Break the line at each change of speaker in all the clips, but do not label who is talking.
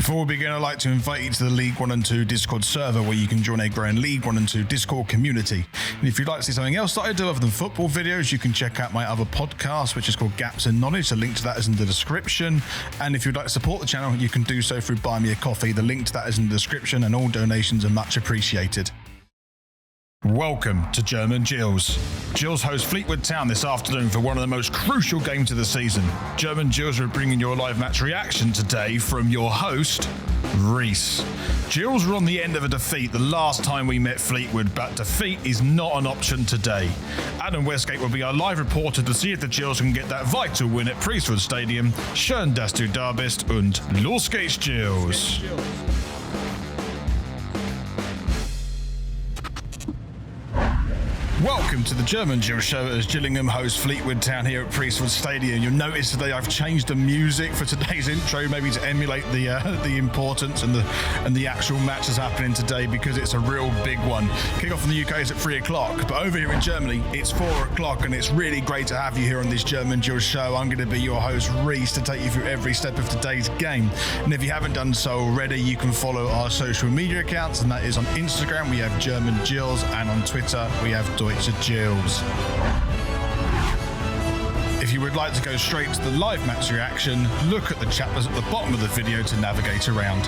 Before we begin, I'd like to invite you to the League 1 and 2 Discord server where you can join a growing League 1 and 2 Discord community. And if you'd like to see something else that I do other than football videos, you can check out my other podcast, which is called Gaps in Knowledge. The link to that is in the description. And if you'd like to support the channel, you can do so through Buy Me a Coffee. The link to that is in the description, and all donations are much appreciated. Welcome to German Gills. Gills host Fleetwood Town this afternoon for one of the most crucial games of the season. German Gills are bringing your live match reaction today from your host, Reese. Gills were on the end of a defeat the last time we met Fleetwood, but defeat is not an option today. Adam Wesgate will be our live reporter to see if the Gills can get that vital win at Fleetwood Stadium. Schön, dass du da bist und los geht's, Gills. Welcome to the German Gills show as Gillingham hosts Fleetwood Town here at Fleetwood Stadium. You'll notice today I've changed the music for today's intro, maybe to emulate the importance and the actual match that's happening today, because it's a real big one. Kick-off in the UK is at 3 o'clock, but over here in Germany it's 4 o'clock, and it's really great to have you here on this German Gills show. I'm going to be your host, Reese, to take you through every step of today's game. And if you haven't done so already, you can follow our social media accounts, and that is on Instagram we have German Gills, and on Twitter we have Deutsche Gills. If you would like to go straight to the live match reaction, look at the chapters at the bottom of the video to navigate around.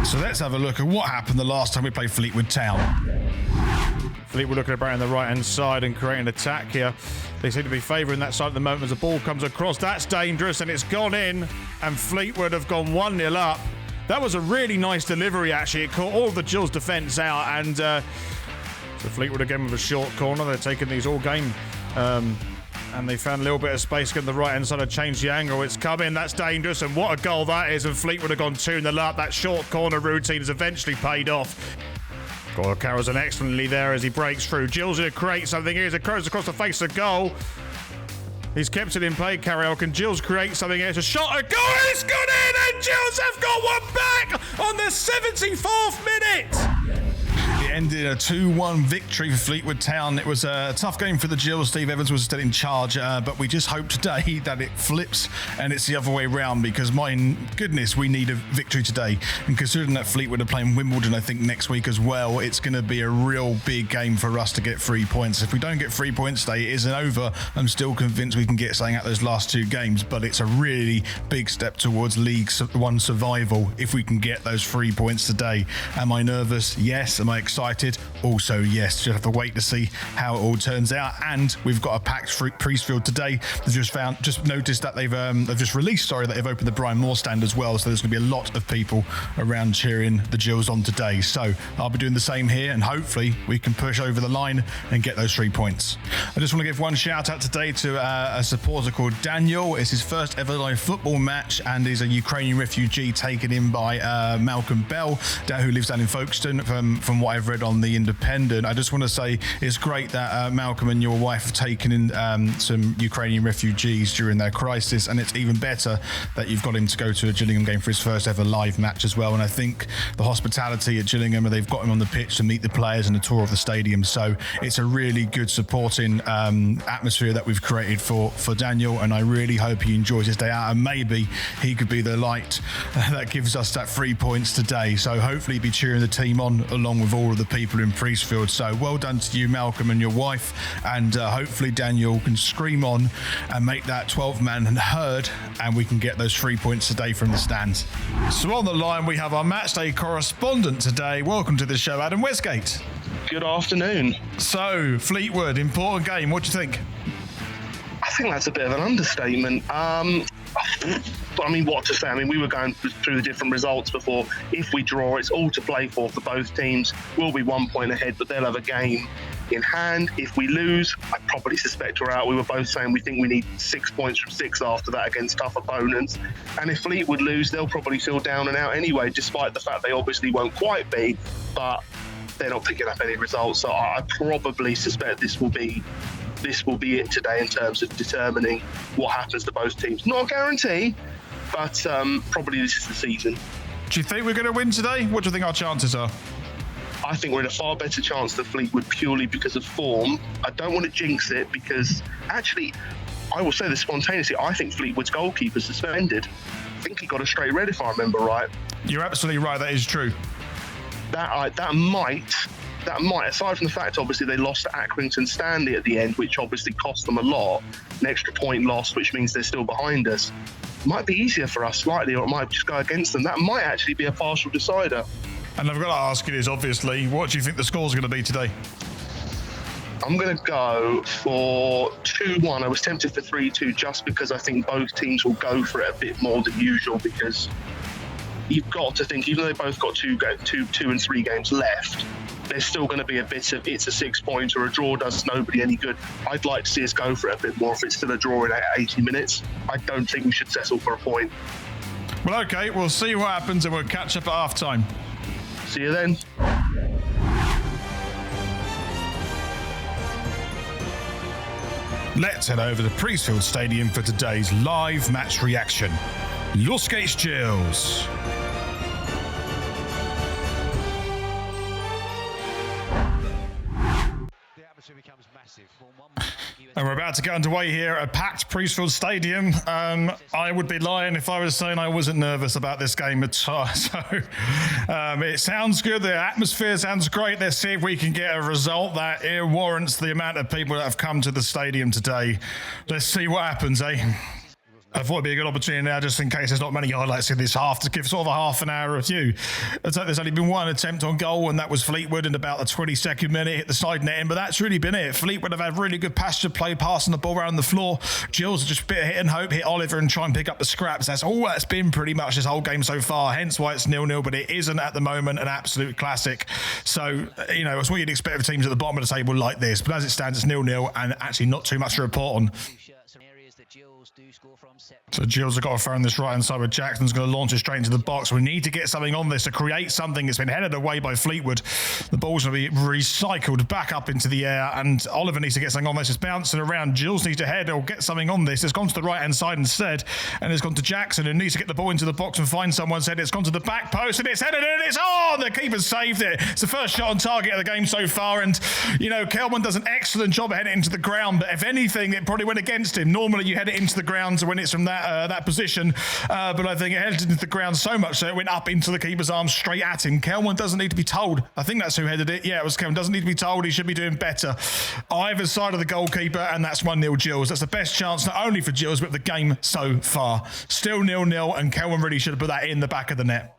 So let's have a look at what happened the last time we played Fleetwood Town.
Fleetwood looking about on the right-hand side and creating an attack here. They seem to be favouring that side at the moment as the ball comes across. That's dangerous, and it's gone in, and Fleetwood have gone 1-0 up. That was a really nice delivery, actually. It caught all of the Gills' defence out, and so Fleetwood again with a short corner. They're taking these all game. And they found a little bit of space on the right-hand side to change the angle. It's come in. That's dangerous. And what a goal that is. And Fleetwood have gone 2-0 up. That short corner routine has eventually paid off. Goal carries on excellently there as he breaks through. Gills going to create something here as it curves across the face of goal. He's kept it in play. Carriel, can Gills create something here? It's a shot. A goal. It's gone in. And Gills have got one back on the 74th minute.
It ended in a 2-1 victory for Fleetwood Town. It was a tough game for the Gills. Steve Evans was still in charge, but we just hope today that it flips and it's the other way around, because my goodness, we need a victory today. And considering that Fleetwood are playing Wimbledon, I think, next week as well, it's going to be a real big game for us to get 3 points. If we don't get 3 points today, it isn't over. I'm still convinced we can get something out of those last two games, but it's a really big step towards League 1 survival if we can get those 3 points today. Am I nervous? Yes. Am I excited? Also, yes. Just have to wait to see how it all turns out. And we've got a packed Priestfield today. They've just noticed that they've just released, that they've opened the Brian Moore stand as well. So there's going to be a lot of people around cheering the Gills on today. So I'll be doing the same here, and hopefully we can push over the line and get those 3 points. I just want to give one shout out today to a supporter called Daniel. It's his first ever live football match, and he's a Ukrainian refugee taken in by Malcolm Bell, who lives down in Folkestone, from what I've read on The Independent. I just want to say it's great that Malcolm and your wife have taken in some Ukrainian refugees during their crisis, and it's even better that you've got him to go to a Gillingham game for his first ever live match as well. And I think the hospitality at Gillingham, they've got him on the pitch to meet the players and a tour of the stadium, so it's a really good supporting atmosphere that we've created for Daniel, and I really hope he enjoys his day out, and maybe he could be the light that gives us that 3 points today. So hopefully he'll be cheering the team on along with all of the people in Priestfield. So well done to you, Malcolm, and your wife, and hopefully Daniel can scream on and make that 12-man heard, and we can get those 3 points today from the stands. So on the line we have our matchday correspondent today. Welcome to the show, Adam Wesgate.
Good afternoon.
So Fleetwood, important game. What do you think?
I think that's a bit of an understatement. But I mean, what to say? I mean, we were going through the different results before. If we draw, it's all to play for both teams. We'll be 1 point ahead, but they'll have a game in hand. If we lose, I probably suspect we're out. We were both saying we think we need 6 points from 6 after that against tough opponents. And if Fleetwood lose, they'll probably feel down and out anyway, despite the fact they obviously won't quite be. But they're not picking up any results. So I probably suspect this will be it today in terms of determining what happens to both teams. Not a guarantee, but probably this is the season.
Do you think we're going to win today? What do you think our chances are?
I think we're in a far better chance than Fleetwood purely because of form. I don't want to jinx it because, actually, I will say this spontaneously, I think Fleetwood's goalkeeper's suspended. think he got a straight red, if I remember right.
You're absolutely right. That is true.
That might, aside from the fact, obviously, they lost to Accrington Stanley at the end, which obviously cost them a lot, an extra point lost, which means they're still behind us. Might be easier for us slightly, or it might just go against them. That might actually be a partial decider.
And I've got to ask you this, obviously, what do you think the score's going to be today?
I'm going to go for 2-1. I was tempted for 3-2 just because I think both teams will go for it a bit more than usual, because you've got to think, even though they both got two and 3 games left, there's still going to be a bit of it's a 6-pointer, a draw does nobody any good. I'd like to see us go for it a bit more if it's still a draw in 80 minutes. I don't think we should settle for a point.
Well, okay, we'll see what happens and we'll catch up at half-time.
See you then.
Let's head over to Priestfield Stadium for today's live match reaction. Wesgate's Gills.
Becomes massive.
And we're about to get underway here at packed Priestfield Stadium. I would be lying if I was saying I wasn't nervous about this game at all. So it sounds good. The atmosphere sounds great. Let's see if we can get a result that warrants the amount of people that have come to the stadium today. Let's see what happens, eh? I thought it'd be a good opportunity now, just in case there's not many highlights in this half, to give sort of a half an hour review. There's only been one attempt on goal, and that was Fleetwood in about the 22nd minute, hit the side netting, but that's really been it. Fleetwood have had really good passage of play, passing the ball around the floor. Gills just a bit of hit and hope, hit Oliver and try and pick up the scraps. That's all that's been pretty much this whole game so far, hence why it's 0-0, but it isn't at the moment an absolute classic. So, you know, it's what you'd expect of teams at the bottom of the table like this, but as it stands, it's 0-0, and actually not too much to report on. So Gills have got to throw in this right-hand side, where Jackson's going to launch it straight into the box. We need to get something on this to create something. It's been headed away by Fleetwood. The ball's going to be recycled back up into the air, and Oliver needs to get something on this. It's bouncing around. Gills needs to head or get something on this. It's gone to the right-hand side instead, and it's gone to Jackson, who needs to get the ball into the box and find someone. Said it's gone to the back post, and it's headed in. It's on! The keeper's saved it. It's the first shot on target of the game so far, and, you know, Kelman does an excellent job of heading it into the ground, but if anything, it probably went against him. Normally, you head it into the ground when it's from that position, but I think it headed into the ground so much so it went up into the keeper's arms straight at him. Kelman doesn't need to be told. I think that's who headed it. Yeah, it was Kelman. Doesn't need to be told. He should be doing better. Either side of the goalkeeper, and that's 1-0 Gills. That's the best chance, not only for Gills, but the game so far. Still 0-0, and Kelman really should have put that in the back of the net.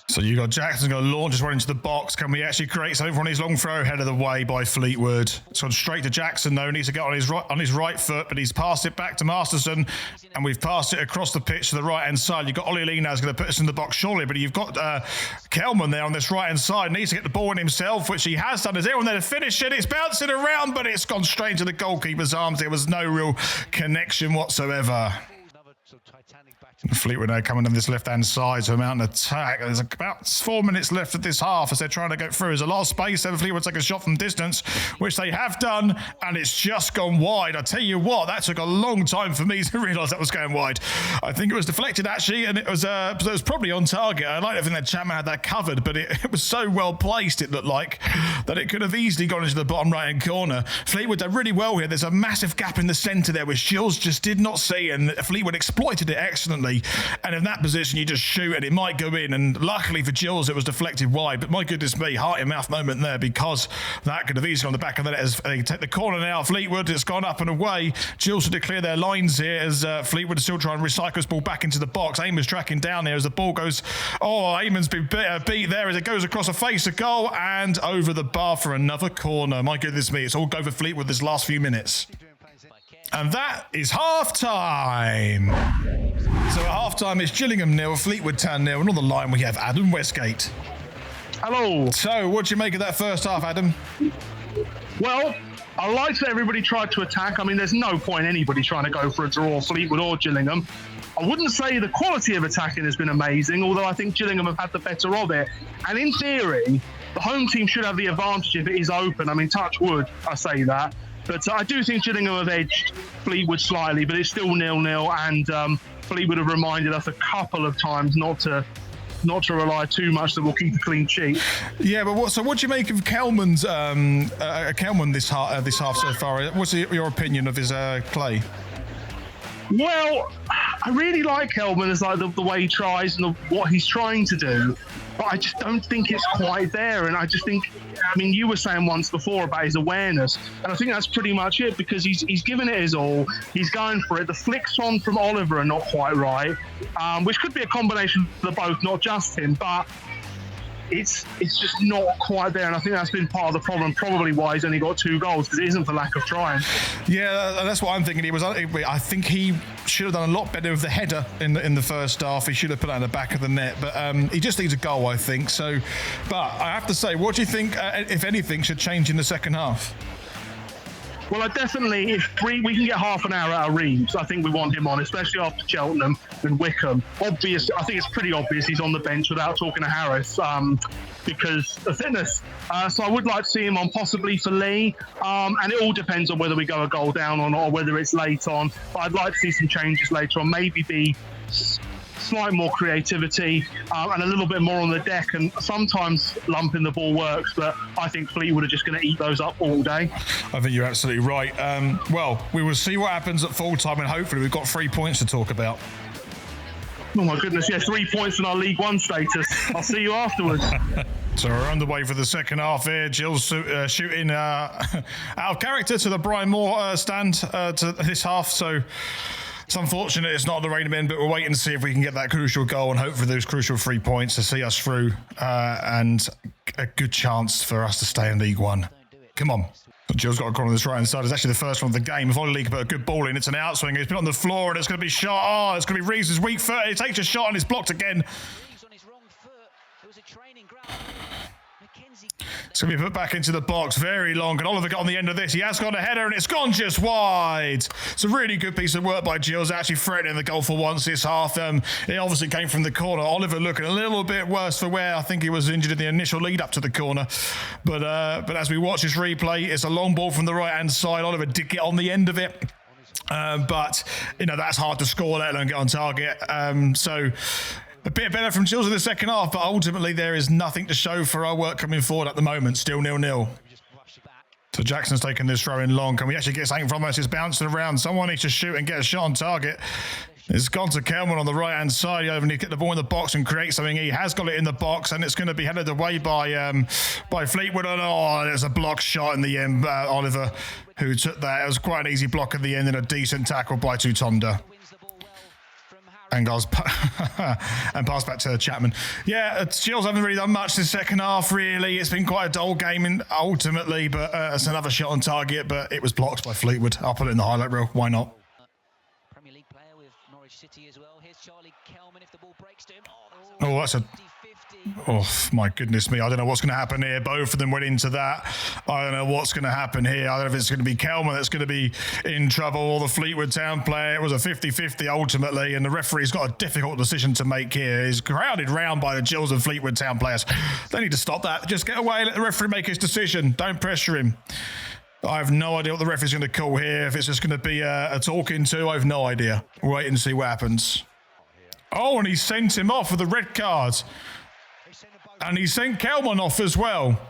So you got Jackson going to launch this one into the box. Can we actually create something from his long throw? Headed away by Fleetwood. It's gone straight to Jackson, though. Needs to get on his right foot, but he's passed it back to Masterson, and we've passed it across the pitch to the right-hand side. You've got Ollie Lina's going to put us in the box, surely, but you've got Kelman there on this right-hand side. Needs to get the ball in himself, which he has done. Is anyone there to finish it? It's bouncing around, but it's gone straight into the goalkeeper's arms. There was no real connection whatsoever. Fleetwood now coming on this left-hand side to mount an attack. There's about 4 minutes left of this half as they're trying to go through. There's a lot of space there. Fleetwood take a shot from distance, which they have done, and it's just gone wide. I tell you what, that took a long time for me to realise that was going wide. I think it was deflected, actually, and it was probably on target. I like to think that Chapman had that covered, but it was so well placed, it looked like, that it could have easily gone into the bottom right-hand corner. Fleetwood did really well here. There's a massive gap in the centre there, which Gills just did not see, and Fleetwood exploited it excellently. And in that position, you just shoot and it might go in. And luckily for Gills, it was deflected wide. But my goodness me, heart in mouth moment there, because that could have easily on the back of the net as they take the corner now. Fleetwood, it's gone up and away. Gills to declare their lines here as Fleetwood is still trying to recycle this ball back into the box. Eamon's tracking down there as the ball goes. Oh, Eamon's been beat there as it goes across a face of goal and over the bar for another corner. My goodness me, it's all go for Fleetwood this last few minutes. And that is half-time. So at half-time, it's Gillingham 0, Fleetwood Town 0, and on the line we have Adam Wesgate.
Hello.
So, what do you make of that first half, Adam?
Well, I like that everybody tried to attack. I mean, there's no point anybody trying to go for a draw, Fleetwood or Gillingham. I wouldn't say the quality of attacking has been amazing, although I think Gillingham have had the better of it. And in theory, the home team should have the advantage if it is open. I mean, touch wood, I say that. But I do think Gillingham have edged Fleetwood slightly, but it's still 0-0, and Fleetwood have reminded us a couple of times not to rely too much, that we'll keep a clean sheet.
Yeah, but what do you make of Kelman's Kelman this half so far? What's your opinion of his play?
Well, I really like Kelman as like the way he tries and what he's trying to do, but I just don't think it's quite there. And I just think, I mean, you were saying once before about his awareness, and I think that's pretty much it, because he's given it his all. He's going for it. The flicks on from Oliver are not quite right, which could be a combination of the both, not just him, but it's just not quite there, and I think that's been part of the problem, probably why he's only got 2 goals, because it isn't for lack of trying.
Yeah, that's what I'm thinking. I think he should have done a lot better with the header in the first half. He should have put it in the back of the net, but he just needs a goal, I think. So, but I have to say, what do you think, if anything, should change in the second half?
Well, I definitely, if we can get half an hour out of Reeves, I think we want him on, especially after Cheltenham and Wickham. Obvious, I think it's pretty obvious he's on the bench without talking to Harris because of fitness. So I would like to see him on, possibly for Lee. And it all depends on whether we go a goal down or not, or whether it's late on. But I'd like to see some changes later on, maybe be slightly more creativity and a little bit more on the deck, and sometimes lumping the ball works, but I think Fleetwood are just going to eat those up all day.
I think you're absolutely right. Well, we will see what happens at full time, and hopefully we've got 3 points to talk about.
Oh my goodness, yeah, 3 points in our League One status. I'll see you afterwards.
So we're underway for the second half here. Gills shooting out of character to the Brian Moore stand to this half, so it's unfortunate it's not the rain of men, but we'll wait and see if we can get that crucial goal and hopefully those crucial 3 points to see us through and a good chance for us to stay in League One. Come on. Gills got a corner on this right-hand side. It's actually the first one of the game. If Ollie can put a good ball in, it's an outswing. It's been on the floor and it's going to be shot. Oh, it's going to be Reeves' weak foot. He takes a shot and it's blocked again. It's going to be put back into the box. Very long. Can Oliver get on the end of this? He has got a header and it's gone just wide. It's a really good piece of work by Gills, actually threatening the goal for once this half. It obviously came from the corner. Oliver looking a little bit worse for wear. I think he was injured in the initial lead up to the corner. But as we watch this replay, it's a long ball from the right-hand side. Oliver did get on the end of it. But, that's hard to score, let alone get on target. So a bit better from Gills in the second half, but ultimately there is nothing to show for our work coming forward at the moment. Still 0-0. So Jackson's taking this throw in long. Can we actually get something from us? It's bouncing around. Someone needs to shoot and get a shot on target. It's gone to Kelman on the right-hand side. He needs to get the ball in the box and create something. He has got it in the box, and it's going to be headed away by Fleetwood. Oh, there's a block shot in the end. Oliver, who took that. It was quite an easy block at the end and a decent tackle by Tutonda. And goes and pass back to Chapman. Yeah, Gills haven't really done much this second half, really. It's been quite a dull game ultimately, but it's another shot on target, but it was blocked by Fleetwood. I'll put it in the highlight reel. Why not?
Premier League player with Norwich City as well. Here's Charlie Kelman if the ball breaks to him.
Oh, that's a... Oh, my goodness me. I don't know what's going to happen here. Both of them went into that. I don't know what's going to happen here. I don't know if it's going to be Kelman that's going to be in trouble or the Fleetwood Town player. It was a 50-50 ultimately, and the referee's got a difficult decision to make here. He's crowded round by the Gills and Fleetwood Town players. They need to stop that. Just get away, let the referee make his decision. Don't pressure him. I have no idea what the referee's going to call here. If it's just going to be a talking to, I have no idea. We'll wait and see what happens. Oh, and he sent him off with a red card. And he sent Kelman off as well.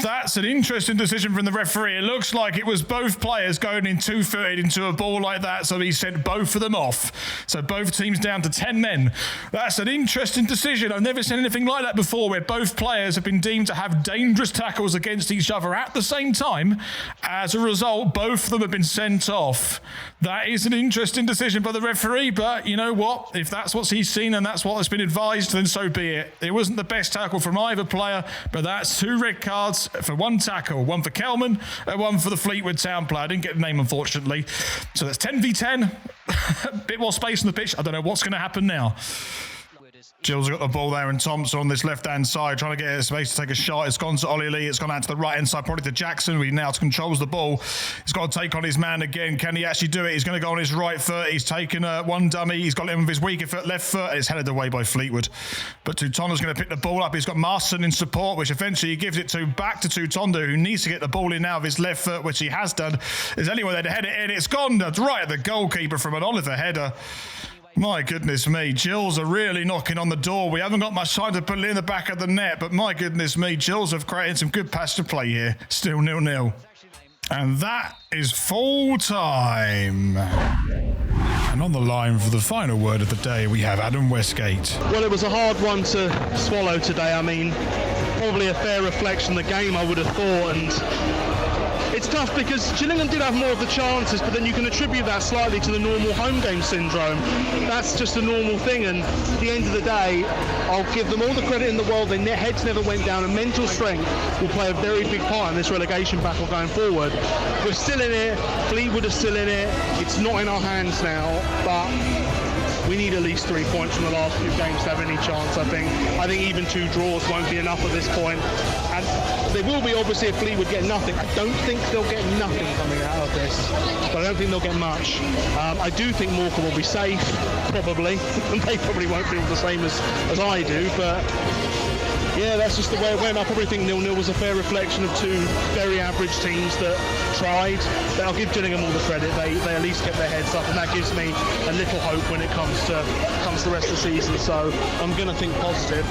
That's an interesting decision from the referee. It looks like it was both players going in two-footed into a ball like that, so he sent both of them off. So both teams down to 10 men. That's an interesting decision. I've never seen anything like that before, where both players have been deemed to have dangerous tackles against each other at the same time. As a result, both of them have been sent off. That is an interesting decision by the referee, but you know what? If that's what he's seen and that's what has been advised, then so be it. It wasn't the best tackle from either player, but that's 2 red cards for 1 tackle. 1 for Kelman and 1 for the Fleetwood Town player. I didn't get the name, unfortunately. So that's 10v10. A bit more space on the pitch. I don't know what's going to happen now. Gills got the ball there, and Thompson on this left-hand side trying to get a space to take a shot. It's gone to Ollie Lee. It's gone out to the right-hand side, probably to Jackson, who now controls the ball. He's got to take on his man again. Can he actually do it? He's going to go on his right foot. He's taken one dummy. He's got him with his weaker foot, left foot, and it's headed away by Fleetwood. But Tutonda's going to pick the ball up. He's got Marston in support, which eventually he gives it back to Tutonda, who needs to get the ball in now with his left foot, which he has done. Is anyone there to head it in? It's gone right at the goalkeeper from an Oliver header. My goodness me, Gills are really knocking on the door. We haven't got much time to put it in the back of the net, but my goodness me, Gills have created some good pass to play here. Still 0-0. And that is full time. And And on the line for the final word of the day, we have Adam Wesgate.
Well, it was a hard one to swallow today. I mean, probably a fair reflection of the game, I would have thought, and it's tough because Gillingham did have more of the chances, but then you can attribute that slightly to the normal home game syndrome. That's just a normal thing, and at the end of the day, I'll give them all the credit in the world. Their heads never went down, and mental strength will play a very big part in this relegation battle going forward. We're still in it, Fleetwood are still in it, it's not in our hands now, but we need at least 3 points from the last few games to have any chance, I think. I think even 2 draws won't be enough at this point. And there will be, obviously, if Fleetwood get nothing. I don't think they'll get nothing coming out of this, but I don't think they'll get much. I do think Morecambe will be safe, probably, and they probably won't feel the same as I do, but yeah, that's just the way it went. I probably think 0-0 was a fair reflection of 2 very average teams that tried. But I'll give Gillingham all the credit. They at least kept their heads up, and that gives me a little hope when it comes to the rest of the season. So I'm going to think positive.